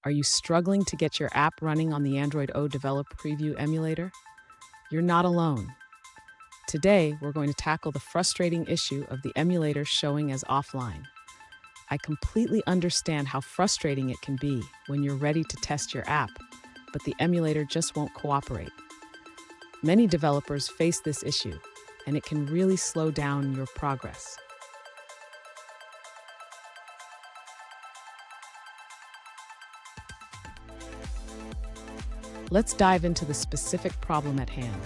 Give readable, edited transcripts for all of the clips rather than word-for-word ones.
Are you struggling to get your app running on the Android O Develop Preview emulator? You're not alone. Today, we're going to tackle the frustrating issue of the emulator showing as offline. I completely understand how frustrating it can be when you're ready to test your app, but the emulator just won't cooperate. Many developers face this issue, and it can really slow down your progress. Let's dive into the specific problem at hand.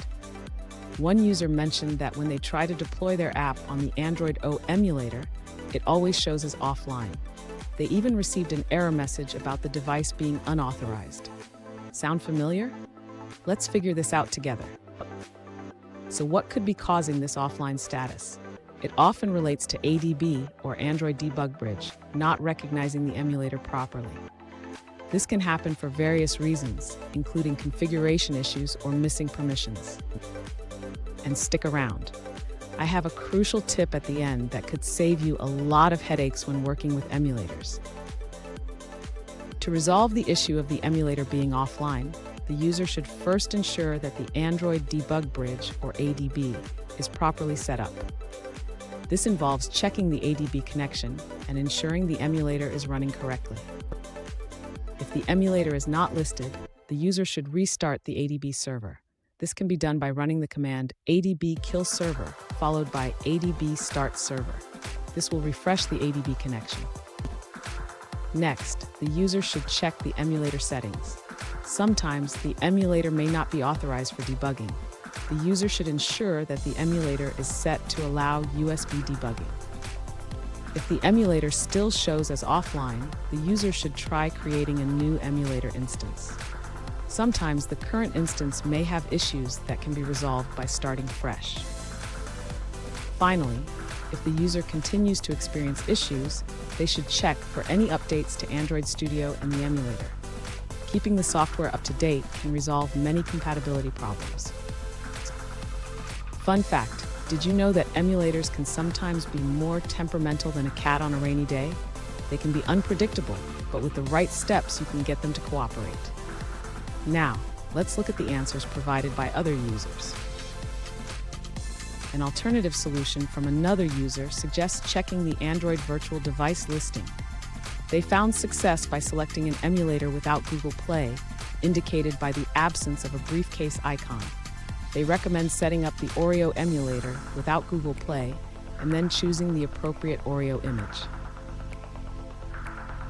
One user mentioned that when they try to deploy their app on the Android O emulator, it always shows as offline. They even received an error message about the device being unauthorized. Sound familiar? Let's figure this out together. So what could be causing this offline status? It often relates to ADB, or Android Debug Bridge, not recognizing the emulator properly. This can happen for various reasons, including configuration issues or missing permissions. And stick around. I have a crucial tip at the end that could save you a lot of headaches when working with emulators. To resolve the issue of the emulator being offline, the user should first ensure that the Android Debug Bridge, or ADB, is properly set up. This involves checking the ADB connection and ensuring the emulator is running correctly. If the emulator is not listed, the user should restart the ADB server. This can be done by running the command adb kill server followed by adb start server. This will refresh the ADB connection. Next, the user should check the emulator settings. Sometimes the emulator may not be authorized for debugging. The user should ensure that the emulator is set to allow USB debugging. If the emulator still shows as offline, the user should try creating a new emulator instance. Sometimes the current instance may have issues that can be resolved by starting fresh. Finally, if the user continues to experience issues, they should check for any updates to Android Studio and the emulator. Keeping the software up to date can resolve many compatibility problems. Fun fact, did you know that emulators can sometimes be more temperamental than a cat on a rainy day? They can be unpredictable, but with the right steps you can get them to cooperate. Now, let's look at the answers provided by other users. An alternative solution from another user suggests checking the Android virtual device listing. They found success by selecting an emulator without Google Play, indicated by the absence of a briefcase icon. They recommend setting up the Oreo emulator without Google Play and then choosing the appropriate Oreo image.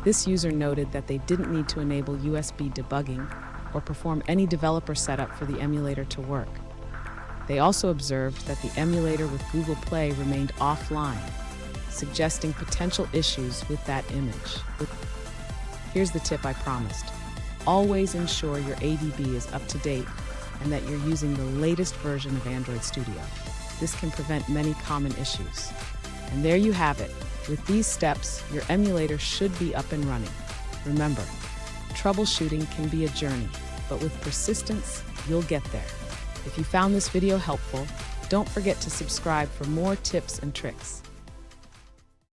This user noted that they didn't need to enable USB debugging or perform any developer setup for the emulator to work. They also observed that the emulator with Google Play remained offline, suggesting potential issues with that image. Here's the tip I promised. Always ensure your ADB is up to date and that you're using the latest version of Android Studio. This can prevent many common issues. And there you have it. With these steps, your emulator should be up and running. Remember, troubleshooting can be a journey, but with persistence, you'll get there. If you found this video helpful, don't forget to subscribe for more tips and tricks.